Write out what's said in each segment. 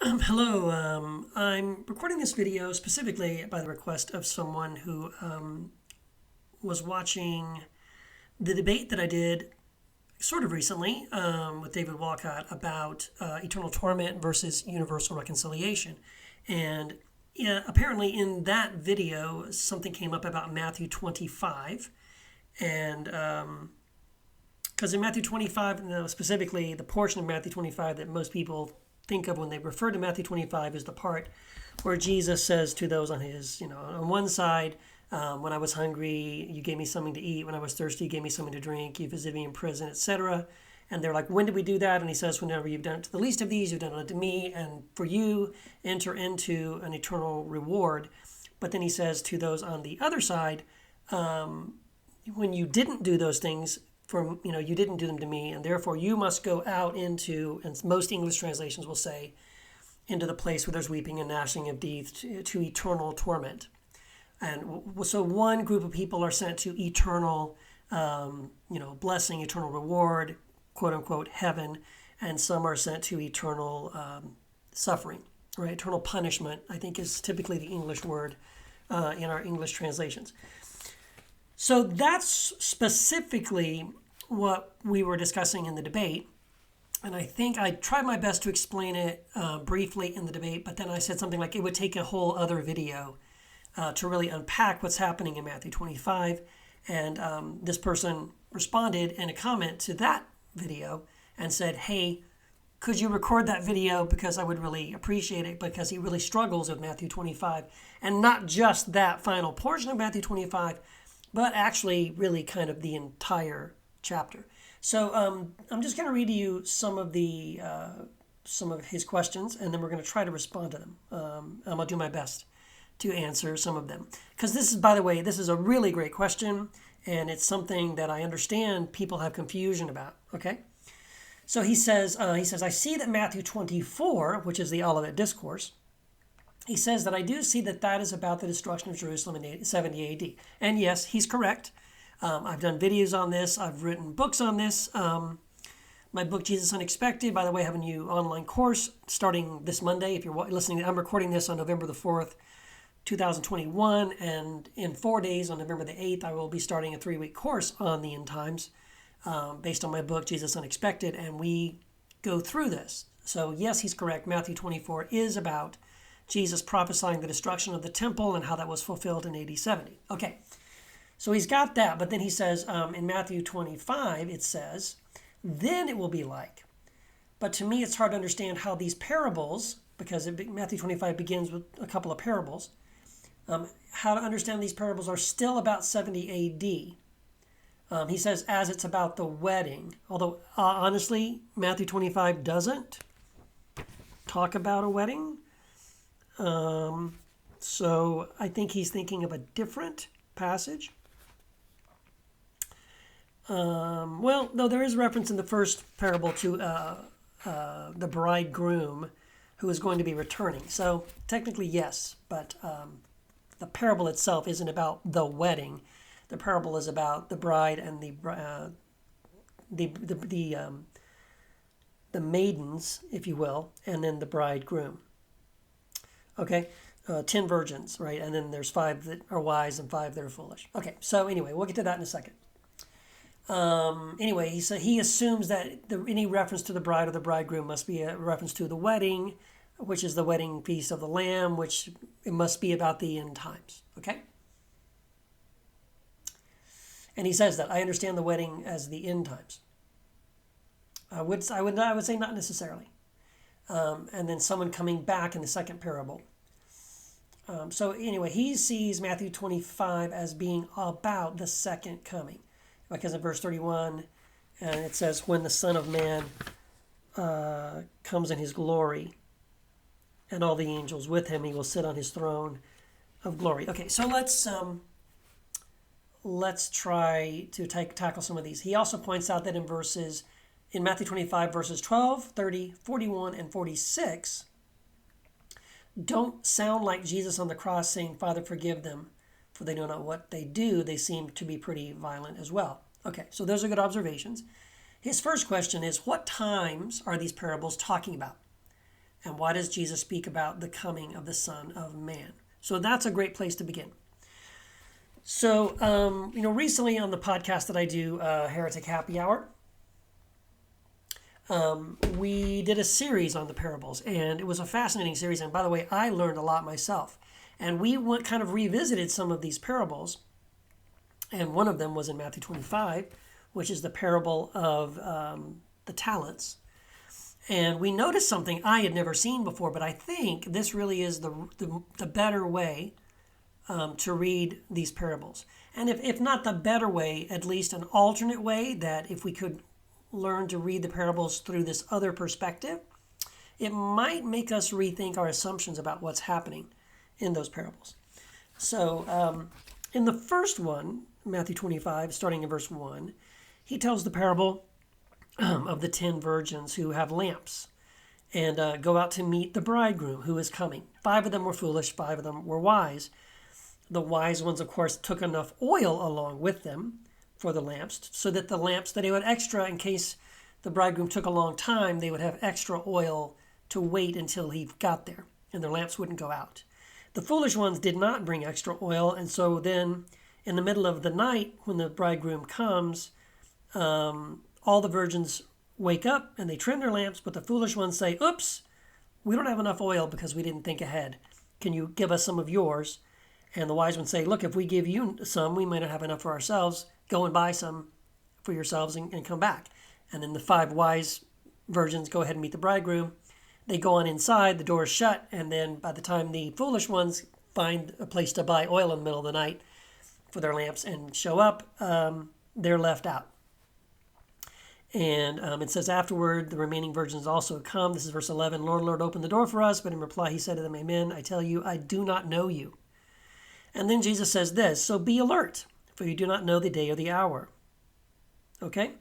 Hello, I'm recording this video specifically by the request of someone who was watching the debate that I did sort of recently with David Walcott about eternal torment versus universal reconciliation. And yeah, apparently in that video, something came up about Matthew 25. And because in Matthew 25, specifically the portion of Matthew 25 that most people think of when they refer to Matthew 25 is the part where Jesus says to those on his, on one side, when I was hungry, you gave me something to eat. When I was thirsty, you gave me something to drink. You visited me in prison, etc. And they're like, when did we do that? And he says, whenever you've done it to the least of these, you've done it to me. And for you, enter into an eternal reward. But then he says to those on the other side, when you didn't do those things, you didn't do them to me, and therefore you must go out into, and most English translations will say, into the place where there's weeping and gnashing of teeth, to eternal torment. And so one group of people are sent to eternal, blessing, eternal reward, quote unquote, heaven, and some are sent to eternal suffering, right? Eternal punishment, I think, is typically the English word in our English translations. So that's specifically what we were discussing in the debate. And I think I tried my best to explain it briefly in the debate, but then I said something like it would take a whole other video to really unpack what's happening in Matthew 25. And this person responded in a comment to that video and said, hey, could you record that video, because I would really appreciate it, because he really struggles with Matthew 25. And not just that final portion of Matthew 25, but actually really kind of the entire chapter. So I'm just going to read to you some of his questions, and then we're going to try to respond to them. I'm going to do my best to answer some of them. Because this is, by the way, this is a really great question, and it's something that I understand people have confusion about, okay? So he says, I see that Matthew 24, which is the Olivet Discourse, he says that I do see that is about the destruction of Jerusalem in 70 AD. And yes, he's correct. I've done videos on this. I've written books on this. My book, Jesus Unexpected, by the way, I have a new online course starting this Monday. If you're listening, I'm recording this on November the 4th, 2021. And in 4 days, on November the 8th, I will be starting a 3-week course on the end times based on my book, Jesus Unexpected. And we go through this. So yes, he's correct. Matthew 24 is about Jesus prophesying the destruction of the temple and how that was fulfilled in AD 70. Okay, so he's got that, but then he says in Matthew 25, it says, then it will be like. But to me, it's hard to understand how these parables, because Matthew 25 begins with a couple of parables, how to understand these parables are still about 70 AD. He says, as it's about the wedding, although honestly, Matthew 25 doesn't talk about a wedding. So I think he's thinking of a different passage. Well, no, there is reference in the first parable to the bridegroom who is going to be returning. So technically, yes, but the parable itself isn't about the wedding. The parable is about the bride and the maidens, if you will, and then the bridegroom. Okay, 10 virgins, right? And then there's 5 that are wise and 5 that are foolish. Okay, so anyway, we'll get to that in a second. Anyway, he assumes that any reference to the bride or the bridegroom must be a reference to the wedding, which is the wedding feast of the Lamb, which it must be about the end times. Okay? And he says that I understand the wedding as the end times. I would say not necessarily. And then someone coming back in the second parable. So anyway, he sees Matthew 25 as being about the second coming. Because in verse 31, and it says, when the Son of Man comes in his glory, and all the angels with him, he will sit on his throne of glory. Okay, so let's try to tackle some of these. He also points out that in Matthew 25, verses 12, 30, 41, and 46, don't sound like Jesus on the cross saying, Father, forgive them, for they know not what they do. They seem to be pretty violent as well. Okay, so those are good observations. His first question is, what times are these parables talking about? And why does Jesus speak about the coming of the Son of Man? So that's a great place to begin. So, recently on the podcast that I do, Heretic Happy Hour, we did a series on the parables, and it was a fascinating series. And by the way, I learned a lot myself. And we kind of revisited some of these parables, and one of them was in Matthew 25, which is the parable of the talents. And we noticed something I had never seen before, but I think this really is the better way to read these parables. And if not the better way, at least an alternate way, that if we could learn to read the parables through this other perspective, it might make us rethink our assumptions about what's happening in those parables. So in the first one, Matthew 25, starting in verse 1, he tells the parable of the 10 virgins who have lamps and go out to meet the bridegroom who is coming. 5 of them were foolish, 5 of them were wise. The wise ones, of course, took enough oil along with them for the lamps, so that the lamps, that they would extra, in case the bridegroom took a long time, they would have extra oil to wait until he got there, and their lamps wouldn't go out. The foolish ones did not bring extra oil, and so then in the middle of the night, when the bridegroom comes, all the virgins wake up and they trim their lamps, but the foolish ones say, oops, we don't have enough oil because we didn't think ahead. Can you give us some of yours? And the wise ones say, look, if we give you some, we might not have enough for ourselves. Go and buy some for yourselves and come back. And then the 5 wise virgins go ahead and meet the bridegroom. They go on inside, the door is shut, and then by the time the foolish ones find a place to buy oil in the middle of the night for their lamps and show up, they're left out. And it says, afterward, the remaining virgins also come. This is verse 11. Lord, Lord, open the door for us. But in reply, he said to them, Amen, I tell you, I do not know you. And then Jesus says this, so be alert, for you do not know the day or the hour. Okay?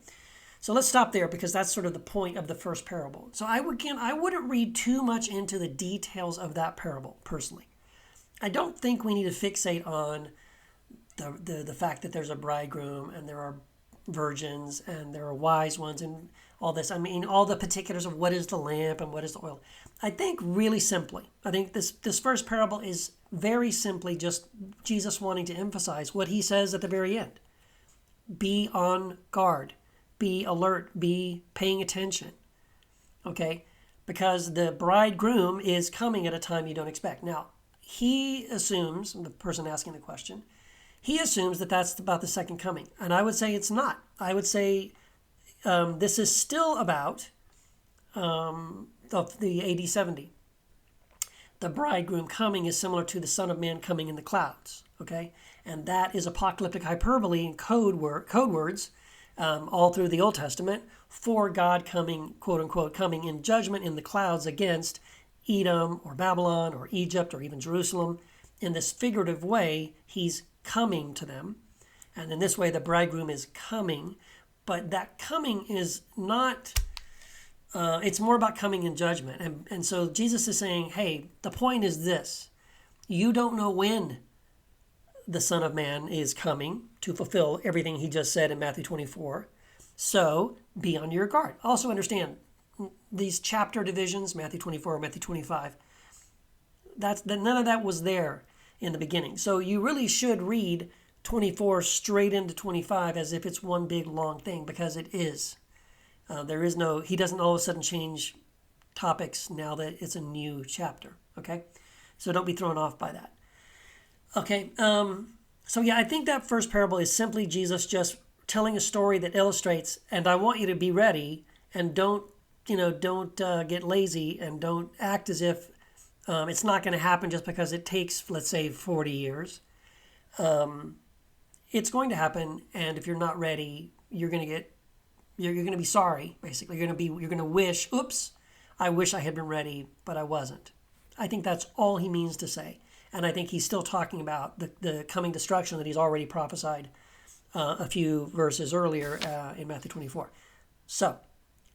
So let's stop there, because that's sort of the point of the first parable. So I wouldn't read too much into the details of that parable, personally. I don't think we need to fixate on the fact that there's a bridegroom and there are virgins and there are wise ones and all this. I mean, all the particulars of what is the lamp and what is the oil. I think really simply, this first parable is very simply just Jesus wanting to emphasize what he says at the very end. Be on guard. Be alert. Be paying attention. Okay? Because the bridegroom is coming at a time you don't expect. Now, he assumes, the person asking the question, he assumes that that's about the second coming. And I would say it's not. I would say this is still about of the AD 70. The bridegroom coming is similar to the Son of Man coming in the clouds. Okay? And that is apocalyptic hyperbole and code words all through the Old Testament for God coming, quote unquote, coming in judgment in the clouds against Edom or Babylon or Egypt or even Jerusalem. In this figurative way, he's coming to them. And in this way, the bridegroom is coming. But that coming is not, it's more about coming in judgment. And so Jesus is saying, hey, the point is this. You don't know when the Son of Man is coming to fulfill everything he just said in Matthew 24. So be on your guard. Also understand these chapter divisions, Matthew 24, Matthew 25, none of that was there in the beginning. So you really should read 24 straight into 25 as if it's one big long thing, because it is. He doesn't all of a sudden change topics now that it's a new chapter, okay? So don't be thrown off by that. Okay, so yeah, I think that first parable is simply Jesus just telling a story that illustrates, and I want you to be ready, and don't get lazy, and don't act as if it's not going to happen just because it takes, let's say, 40 years. It's going to happen, and if you're not ready, you're going to be sorry. Basically, you're going to wish, oops, I wish I had been ready, but I wasn't. I think that's all he means to say, and I think he's still talking about the coming destruction that he's already prophesied a few verses earlier in Matthew 24. So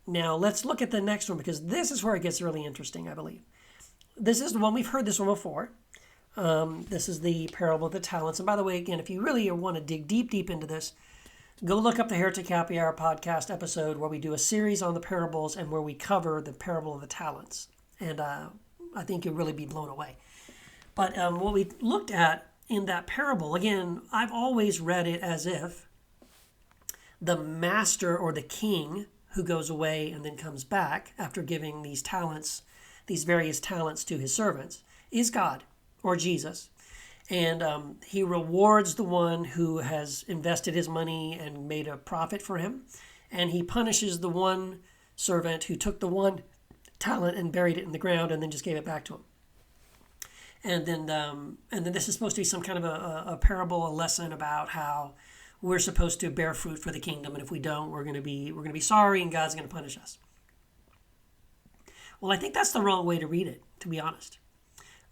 now let's look at the next one, because this is where it gets really interesting, I believe. This is the one, we've heard this one before. This is the parable of the talents. And by the way, again, if you really want to dig deep into this, go look up the Heretic Happy Hour podcast episode where we do a series on the parables and where we cover the parable of the talents. And I think you'll really be blown away. But what we looked at in that parable, again, I've always read it as if the master or the king who goes away and then comes back after giving these talents, these various talents to his servants, is God or Jesus. And he rewards the one who has invested his money and made a profit for him. And he punishes the one servant who took the one talent and buried it in the ground and then just gave it back to him. And then this is supposed to be some kind of a parable, a lesson about how we're supposed to bear fruit for the kingdom, and if we don't, we're going to be sorry, and God's going to punish us. Well, I think that's the wrong way to read it, to be honest.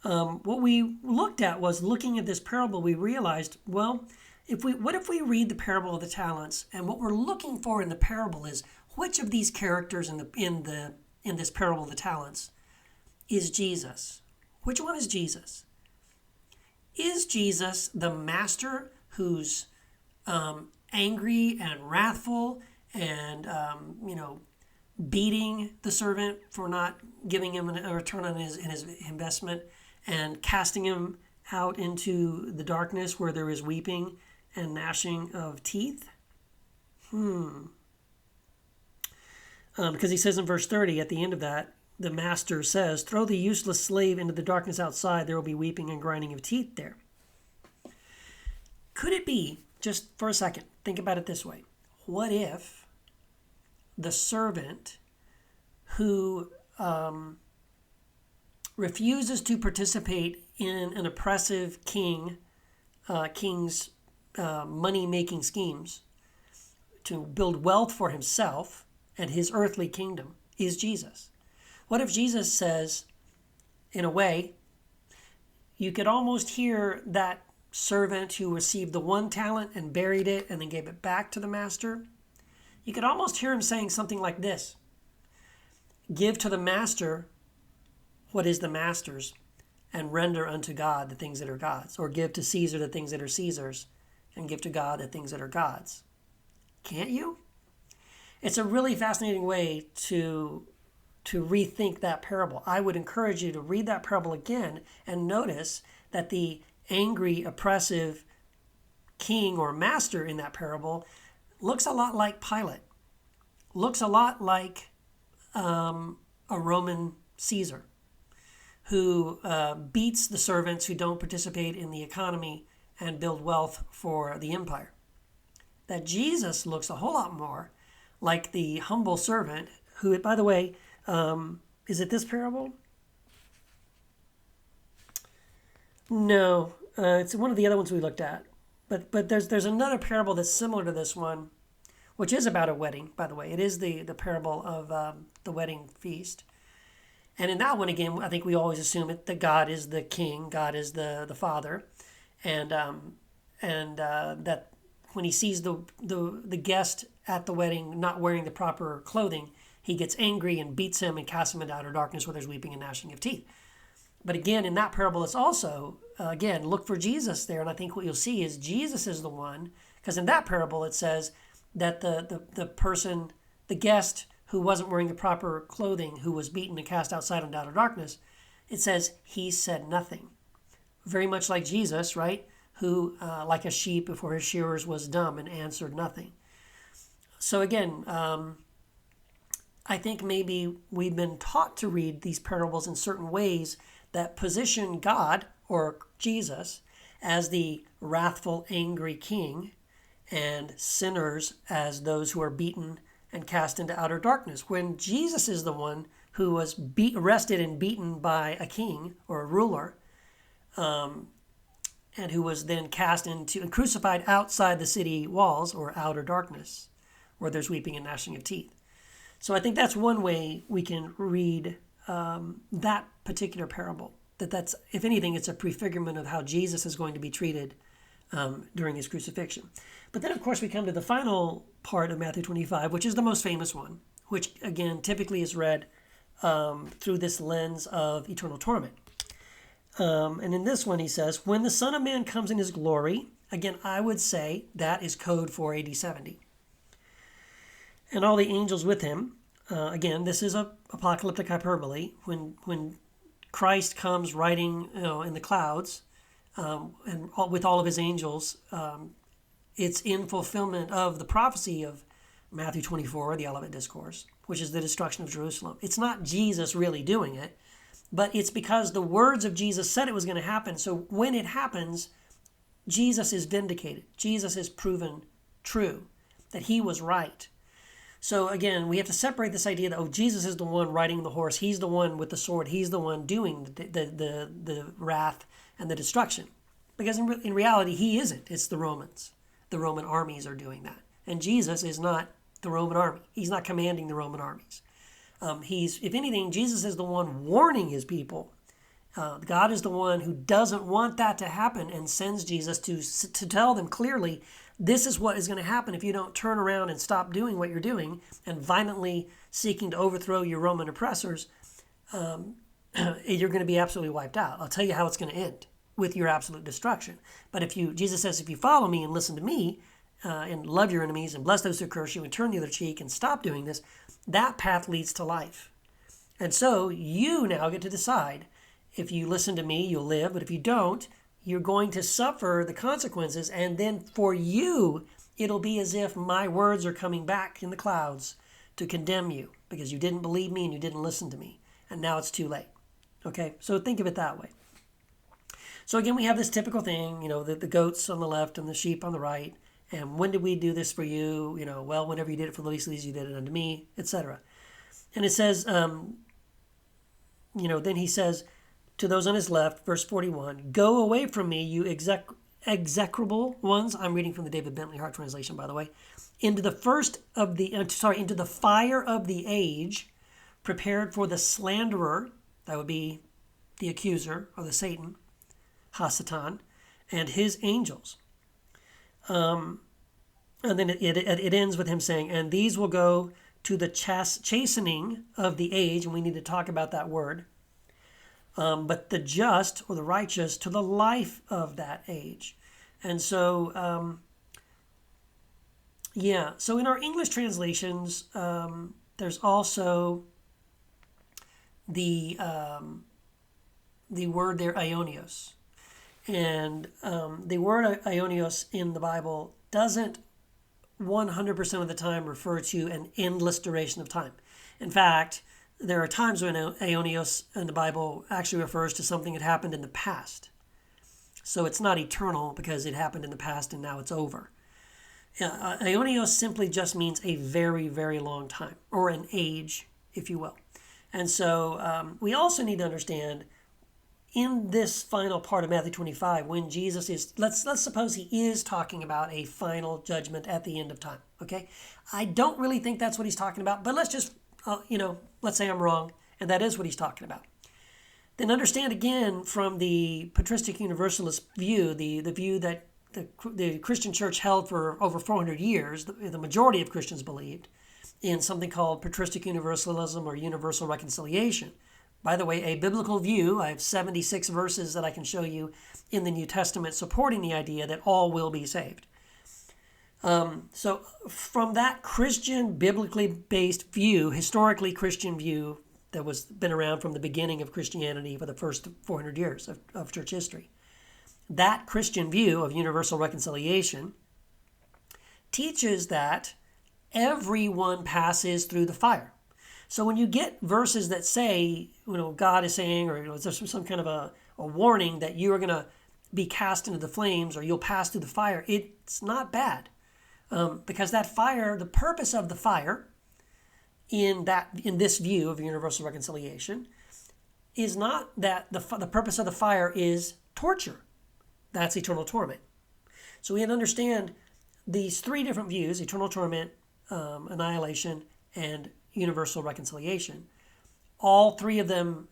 What we looked at was, looking at this parable, we realized, well, what if we read the parable of the talents, and what we're looking for in the parable is which of these characters in this parable of the talents is Jesus? Which one is Jesus? Is Jesus the master who's angry and wrathful and beating the servant for not giving him a return on his investment and casting him out into the darkness where there is weeping and gnashing of teeth? Because he says in verse 30, at the end of that, the master says, "Throw the useless slave into the darkness outside. There will be weeping and grinding of teeth there." Could it be, just for a second, think about it this way. What if the servant who refuses to participate in an oppressive king's money-making schemes to build wealth for himself and his earthly kingdom is Jesus? What if Jesus says, in a way, you could almost hear that servant who received the one talent and buried it and then gave it back to the master? You could almost hear him saying something like this: "Give to the master what is the master's, and render unto God the things that are God's." Or give to Caesar the things that are Caesar's, and give to God the things that are God's. Can't you? It's a really fascinating way to rethink that parable. I would encourage you to read that parable again and notice that the angry, oppressive king or master in that parable looks a lot like Pilate, looks a lot like a Roman Caesar, who beats the servants who don't participate in the economy and build wealth for the empire. That Jesus looks a whole lot more like the humble servant who, by the way, is it this parable? No, it's one of the other ones we looked at. But there's another parable that's similar to this one, which is about a wedding, by the way. It is the parable of the wedding feast. And in that one, again, I think we always assume that God is the king, God is the father, and that when he sees the guest at the wedding not wearing the proper clothing, he gets angry and beats him and casts him into outer darkness where there's weeping and gnashing of teeth. But again, in that parable, it's also, again, look for Jesus there. And I think what you'll see is Jesus is the one, because in that parable, it says that the person, the guest who wasn't wearing the proper clothing, who was beaten and cast outside into outer darkness, it says he said nothing. Very much like Jesus, right? Who, like a sheep before his shearers, was dumb and answered nothing. So again, I think maybe we've been taught to read these parables in certain ways that position God, or Jesus, as the wrathful, angry king, and sinners as those who are beaten and cast into outer darkness, when Jesus is the one who was arrested and beaten by a king or a ruler, and who was then cast into and crucified outside the city walls, or outer darkness, where there's weeping and gnashing of teeth. So I think that's one way we can read that particular parable. That's, if anything, it's a prefigurement of how Jesus is going to be treated during his crucifixion. But then, of course, we come to the final part of Matthew 25, which is the most famous one, which, again, typically is read through this lens of eternal torment. And in this one, he says, "When the Son of Man comes in his glory," again, I would say that is code for AD 70. "And all the angels with him, again, this is a apocalyptic hyperbole. When Christ comes riding, in the clouds, with all of his angels, it's in fulfillment of the prophecy of Matthew 24, the Olivet Discourse, which is the destruction of Jerusalem. It's not Jesus really doing it, but it's because the words of Jesus said it was going to happen. So when it happens, Jesus is vindicated. Jesus is proven true, that he was right. So again, we have to separate this idea that, Jesus is the one riding the horse. He's the one with the sword. He's the one doing the wrath and the destruction. Because in reality, he isn't. It's the Romans. The Roman armies are doing that. And Jesus is not the Roman army. He's not commanding the Roman armies. If anything, Jesus is the one warning his people. God is the one who doesn't want that to happen and sends Jesus to tell them clearly, this is what is going to happen if you don't turn around and stop doing what you're doing and violently seeking to overthrow your Roman oppressors. You're going to be absolutely wiped out. I'll tell you how it's going to end, with your absolute destruction. But Jesus says, if you follow me and listen to me, and love your enemies and bless those who curse you and turn the other cheek and stop doing this, that path leads to life. And so you now get to decide. If you listen to me, you'll live. But if you don't, you're going to suffer the consequences. And then for you, it'll be as if my words are coming back in the clouds to condemn you because you didn't believe me and you didn't listen to me. And now it's too late. Okay? So think of it that way. So again, we have this typical thing, the goats on the left and the sheep on the right. And when did we do this for you? Well, whenever you did it for the least of these, you did it unto me, etc. And it says, then he says to those on his left, verse 41, go away from me, you execrable ones. I'm reading from the David Bentley Hart translation, by the way. Into the fire of the age, prepared for the slanderer, that would be the accuser or the Satan, Hasatan, and his angels. And then it ends with him saying, and these will go to the chastening of the age, and we need to talk about that word. But the just or the righteous to the life of that age. And so, so in our English translations, there's also the word there, aionios. And the word aionios in the Bible doesn't 100% of the time refer to an endless duration of time. In fact, there are times when aionios in the Bible actually refers to something that happened in the past. So it's not eternal because it happened in the past and now it's over. Aionios simply just means a very, very long time, or an age, if you will. And so we also need to understand in this final part of Matthew 25, when Jesus is, let's suppose he is talking about a final judgment at the end of time, okay? I don't really think that's what he's talking about, but let's just, let's say I'm wrong, and that is what he's talking about. Then understand again from the patristic universalist view, the view that the Christian church held for over 400 years, the majority of Christians believed, in something called patristic universalism or universal reconciliation. By the way, a biblical view, I have 76 verses that I can show you in the New Testament supporting the idea that all will be saved. So from that Christian, biblically based view, historically Christian view that was been around from the beginning of Christianity for the first 400 years of church history, that Christian view of universal reconciliation teaches that everyone passes through the fire. So when you get verses that say, God is saying, or there's some kind of a warning that you are going to be cast into the flames or you'll pass through the fire, it's not bad. Because that fire, the purpose of the fire in this view of universal reconciliation is not that the purpose of the fire is torture. That's eternal torment. So we have to understand these three different views, eternal torment, annihilation, and universal reconciliation. All three of them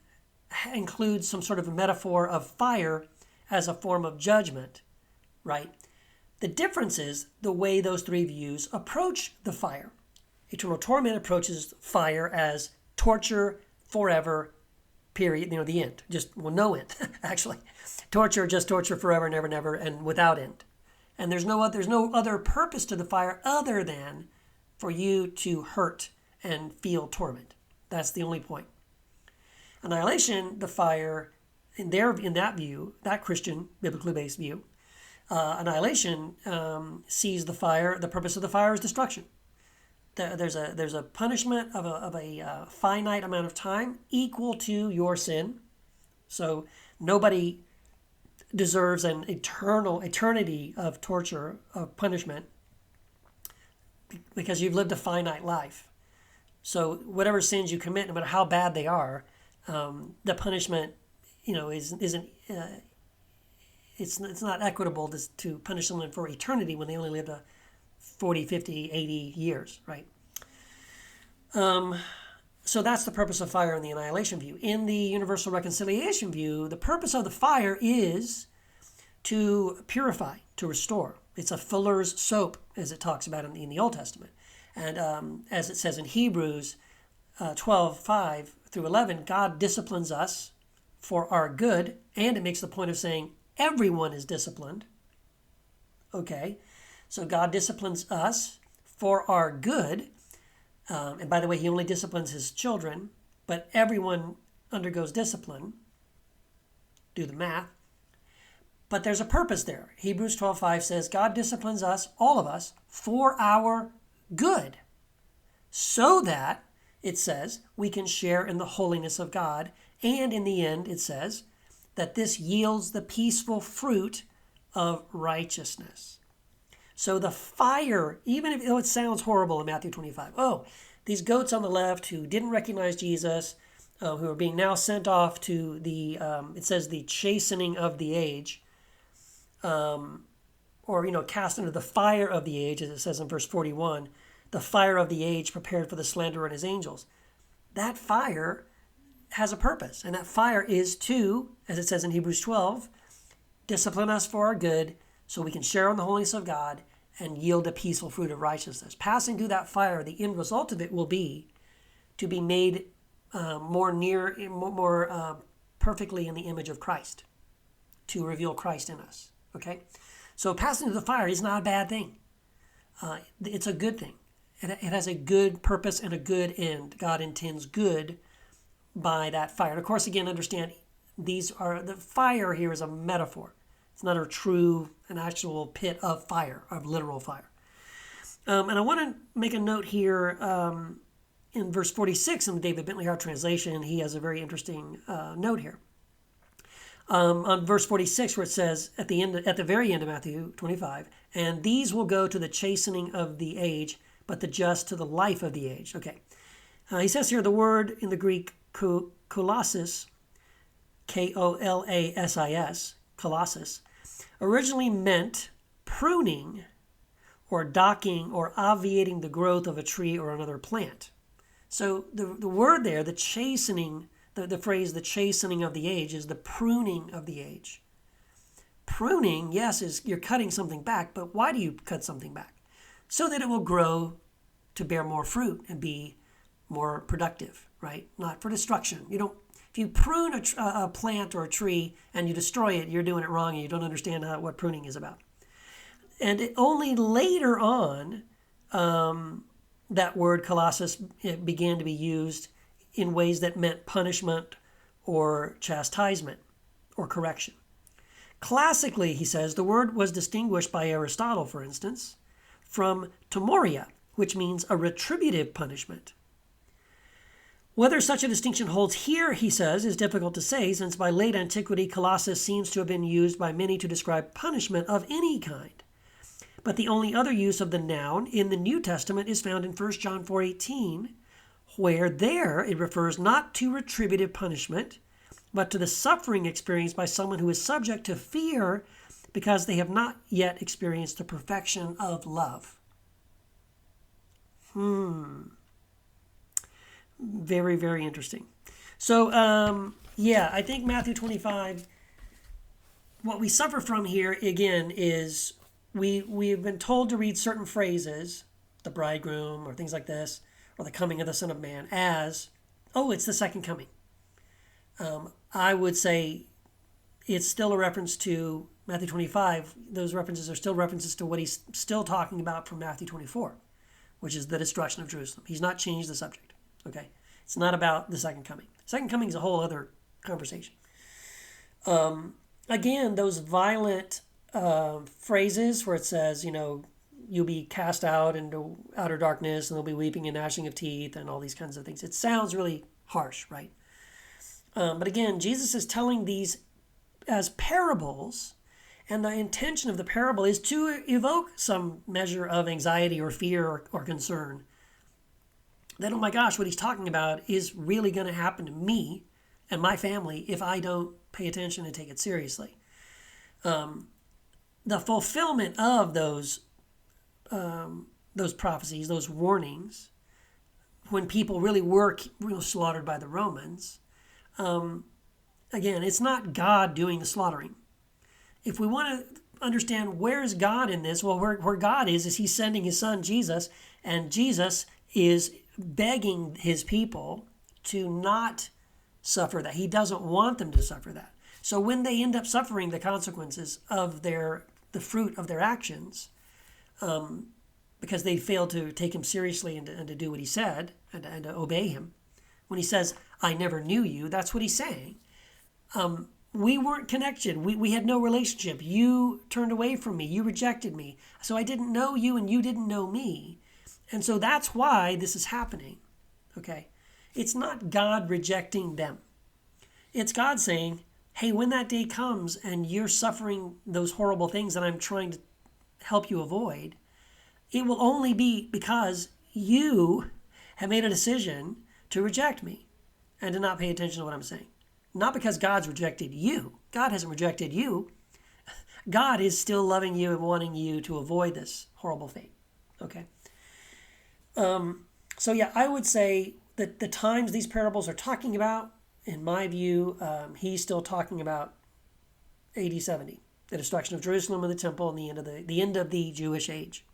include some sort of a metaphor of fire as a form of judgment, right? The difference is the way those three views approach the fire. Eternal torment approaches fire as torture forever, period, the end. No end, actually. Torture, just torture forever, never, never, and without end. And there's no other purpose to the fire other than for you to hurt and feel torment. That's the only point. Annihilation, the fire, in that view, that Christian, biblically based view, annihilation sees the fire, the purpose of the fire is destruction. There's a punishment of a finite amount of time equal to your sin. So nobody deserves an eternity of torture, of punishment, because you've lived a finite life. So whatever sins you commit, no matter how bad they are, the punishment, isn't. It's not equitable to punish someone for eternity when they only lived 40, 50, 80 years, right? So that's the purpose of fire in the annihilation view. In the universal reconciliation view, the purpose of the fire is to purify, to restore. It's a fuller's soap, as it talks about in the Old Testament. And as it says in Hebrews 12:5 through 11, God disciplines us for our good, and it makes the point of saying everyone is disciplined. Okay, so God disciplines us for our good. And by the way, he only disciplines his children, but everyone undergoes discipline. Do the math. But there's a purpose there. Hebrews 12:5 says, God disciplines us, all of us, for our good, so that, it says, we can share in the holiness of God. And in the end, it says, that this yields the peaceful fruit of righteousness. So the fire, even though it sounds horrible in Matthew 25, these goats on the left who didn't recognize Jesus, who are being now sent off to the, it says the chastening of the age, cast into the fire of the age, as it says in verse 41, the fire of the age prepared for the slanderer and his angels. That fire has a purpose, and that fire is to, as it says in Hebrews 12, discipline us for our good so we can share in the holiness of God and yield a peaceful fruit of righteousness. Passing through that fire, the end result of it will be to be made more perfectly in the image of Christ, to reveal Christ in us. Okay? So passing through the fire is not a bad thing. It's a good thing. It has a good purpose and a good end. God intends good by that fire. And of course, again, understand the fire here is a metaphor. It's not an actual pit of fire, of literal fire. And I want to make a note here in verse 46 in the David Bentley Hart translation. He has a very interesting note here. On verse 46, where it says at the very end of Matthew 25, and these will go to the chastening of the age, but the just to the life of the age. Okay. He says here the word in the Greek kolasis, K-O-L-A-S-I-S, kolossus, originally meant pruning or docking or obviating the growth of a tree or another plant. So the word there, the chastening, the phrase, the chastening of the age, is the pruning of the age. Pruning, yes, is you're cutting something back, but why do you cut something back? So that it will grow to bear more fruit and be more productive, right? Not for destruction. If you prune a plant or a tree and you destroy it, you're doing it wrong and you don't understand what pruning is about. And only later on, that word kolossus began to be used in ways that meant punishment or chastisement or correction. Classically, he says, the word was distinguished by Aristotle, for instance, from timoria, which means a retributive punishment. Whether such a distinction holds here, he says, is difficult to say, since by late antiquity, kolossus seems to have been used by many to describe punishment of any kind. But the only other use of the noun in the New Testament is found in 1 John 4:18, where there it refers not to retributive punishment, but to the suffering experienced by someone who is subject to fear because they have not yet experienced the perfection of love. Very, very interesting. So, I think Matthew 25, what we suffer from here, again, is we've been told to read certain phrases, the bridegroom or things like this, or the coming of the Son of Man, as, it's the second coming. I would say it's still a reference to Matthew 25. Those references are still references to what he's still talking about from Matthew 24. which is the destruction of Jerusalem. He's not changed the subject. Okay, it's not about the second coming. Second coming is a whole other conversation. Again, those violent phrases where it says, you'll be cast out into outer darkness and there'll be weeping and gnashing of teeth and all these kinds of things. It sounds really harsh, right? But again, Jesus is telling these as parables, and the intention of the parable is to evoke some measure of anxiety or fear or concern. That, oh my gosh, what he's talking about is really going to happen to me and my family if I don't pay attention and take it seriously. The fulfillment of those prophecies, those warnings, when people really were slaughtered by the Romans, again, it's not God doing the slaughtering. If we want to understand where is God in this, well, where God is he's sending his son Jesus, and Jesus is begging his people to not suffer that. He doesn't want them to suffer that. So when they end up suffering the consequences of the fruit of their actions, because they failed to take him seriously and to do what he said and to obey him, when he says, I never knew you, that's what he's saying. We weren't connected. We had no relationship. You turned away from me. You rejected me. So I didn't know you and you didn't know me. And so that's why this is happening. Okay? It's not God rejecting them. It's God saying, hey, when that day comes and you're suffering those horrible things that I'm trying to help you avoid, it will only be because you have made a decision to reject me and to not pay attention to what I'm saying. Not because God's rejected you. God hasn't rejected you. God is still loving you and wanting you to avoid this horrible fate. Okay? So yeah, I would say that the times these parables are talking about, in my view, he's still talking about AD 70, the destruction of Jerusalem and the temple and the end of the Jewish age,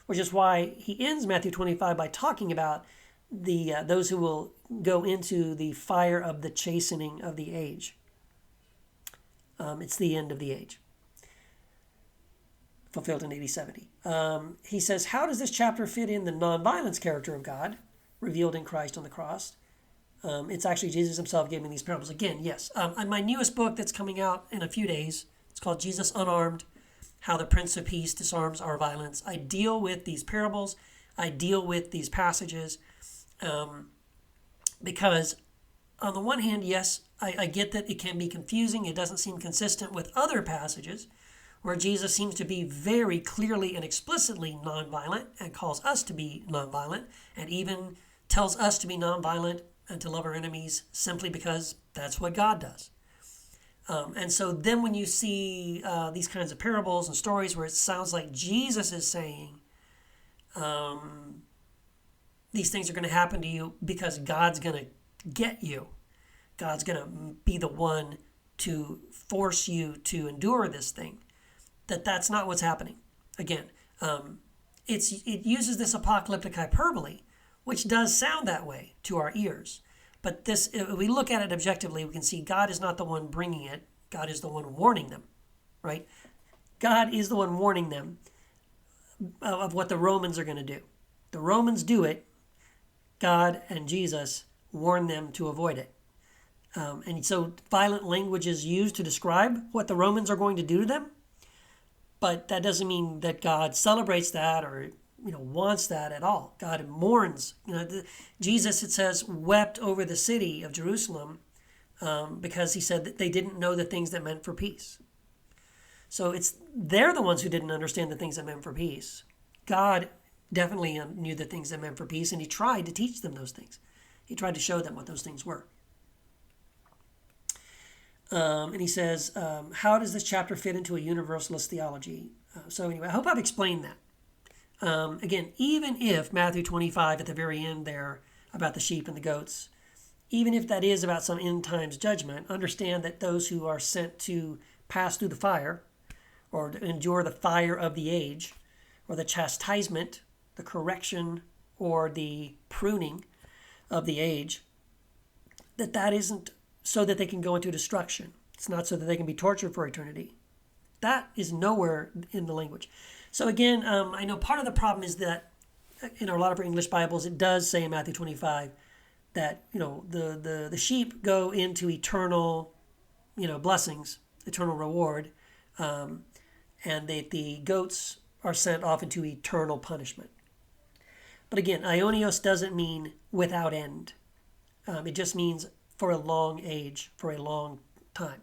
which is why he ends Matthew 25 by talking about those who will go into the fire of the chastening of the age. It's the end of the age, fulfilled in AD 70. He says, how does this chapter fit in the nonviolence character of God, revealed in Christ on the cross? It's actually Jesus himself giving these parables. Again, yes. On my newest book that's coming out in a few days, it's called Jesus Unarmed, How the Prince of Peace Disarms Our Violence. I deal with these parables. I deal with these passages because on the one hand, yes, I get that it can be confusing. It doesn't seem consistent with other passages where Jesus seems to be very clearly and explicitly nonviolent and calls us to be nonviolent and even tells us to be nonviolent and to love our enemies simply because that's what God does. And so then when you see these kinds of parables and stories where it sounds like Jesus is saying, these things are going to happen to you because God's going to get you. God's going to be the one to force you to endure this thing. That's not what's happening. Again, it uses this apocalyptic hyperbole, which does sound that way to our ears. But this, if we look at it objectively, we can see God is not the one bringing it. God is the one warning them, right? God is the one warning them of what the Romans are going to do. The Romans do it. God and Jesus warn them to avoid it. And so violent language is used to describe what the Romans are going to do to them. But that doesn't mean that God celebrates that or wants that at all. God mourns. Jesus, it says, wept over the city of Jerusalem because he said that they didn't know the things that meant for peace. So they're the ones who didn't understand the things that meant for peace. God definitely knew the things that meant for peace, and he tried to teach them those things. He tried to show them what those things were. And he says, how does this chapter fit into a universalist theology? So anyway, I hope I've explained that. Again, even if Matthew 25 at the very end there about the sheep and the goats, even if that is about some end times judgment, understand that those who are sent to pass through the fire or to endure the fire of the age or the chastisement, the correction or the pruning of the age, that isn't so that they can go into destruction. It's not so that they can be tortured for eternity. That is nowhere in the language. So again, I know part of the problem is that in a lot of our English Bibles, it does say in Matthew 25 that, the sheep go into eternal, blessings, eternal reward, and the goats are sent off into eternal punishment. But again, aionios doesn't mean without end. It just means for a long age, for a long time.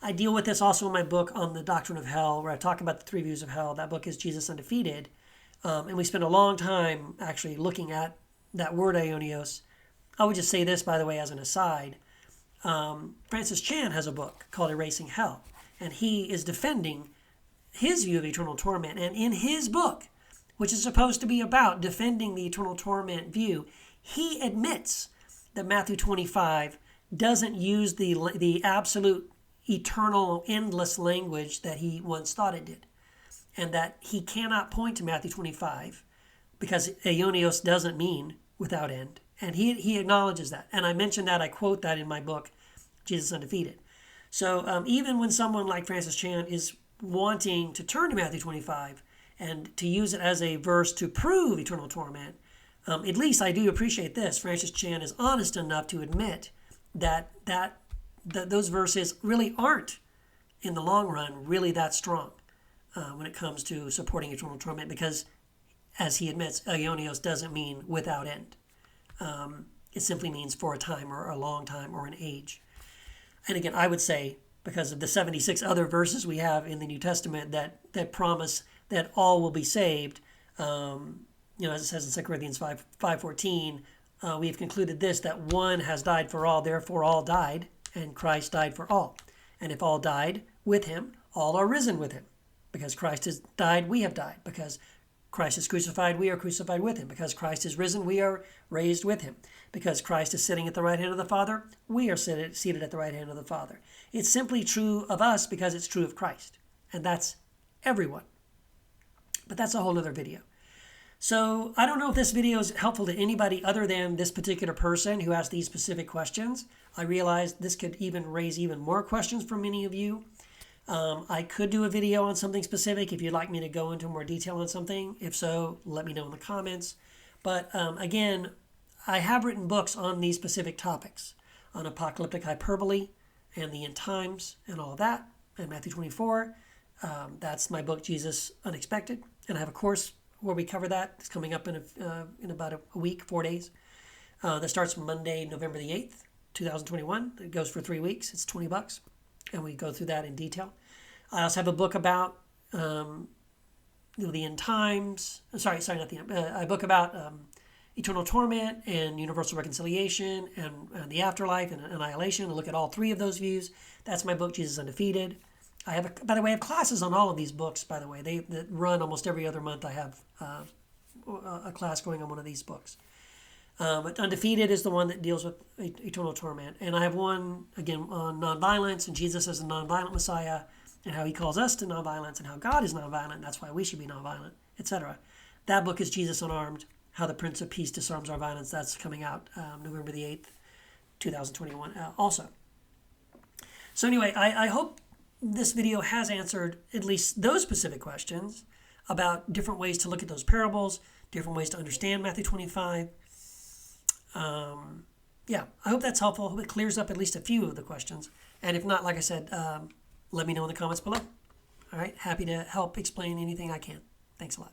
I deal with this also in my book on the doctrine of hell, where I talk about the 3 views of hell. That book is Jesus Undefeated. And we spend a long time actually looking at that word aionios. I would just say this, by the way, as an aside. Francis Chan has a book called Erasing Hell, and he is defending his view of eternal torment. And in his book, which is supposed to be about defending the eternal torment view, he admits that Matthew 25 doesn't use the absolute eternal, endless language that he once thought it did, and that he cannot point to Matthew 25 because aionios doesn't mean without end. And he acknowledges that. And I mentioned that, I quote that in my book, Jesus Undefeated. So even when someone like Francis Chan is wanting to turn to Matthew 25 and to use it as a verse to prove eternal torment, at least I do appreciate this. Francis Chan is honest enough to admit that those verses really aren't, in the long run, really that strong when it comes to supporting eternal torment, because, as he admits, aionios doesn't mean without end. It simply means for a time or a long time or an age. And again, I would say, because of the 76 other verses we have in the New Testament that promise that all will be saved, as it says in 2 Corinthians 5:14, we have concluded this, that one has died for all, therefore all died, and Christ died for all. And if all died with him, all are risen with him. Because Christ has died, we have died. Because Christ is crucified, we are crucified with him. Because Christ is risen, we are raised with him. Because Christ is sitting at the right hand of the Father, we are seated at the right hand of the Father. It's simply true of us because it's true of Christ. And that's everyone. But that's a whole other video. So I don't know if this video is helpful to anybody other than this particular person who asked these specific questions. I realize this could even raise even more questions for many of you. I could do a video on something specific if you'd like me to go into more detail on something. If so, let me know in the comments. But again, I have written books on these specific topics, on apocalyptic hyperbole and the end times and all that, and Matthew 24. That's my book, Jesus Unexpected. And I have a course where we cover that. It's coming up in about a week, 4 days. That starts Monday, November the 8th, 2021. It goes for 3 weeks. It's $20. And we go through that in detail. I also have a book about the end times. Sorry, not the end. A book about eternal torment and universal reconciliation and the afterlife and annihilation. I look at all 3 of those views. That's my book, Jesus Undefeated. I have classes on all of these books, by the way. They run almost every other month. I have a class going on one of these books. But Undefeated is the one that deals with eternal torment. And I have one, again, on nonviolence and Jesus as a nonviolent Messiah and how he calls us to nonviolence and how God is nonviolent. And that's why we should be nonviolent, etc. That book is Jesus Unarmed, How the Prince of Peace Disarms Our Violence. That's coming out November the 8th, 2021 also. So anyway, I hope this video has answered at least those specific questions about different ways to look at those parables, different ways to understand Matthew 25. I hope that's helpful. I hope it clears up at least a few of the questions. And if not, like I said, let me know in the comments below. All right, happy to help explain anything I can. Thanks a lot.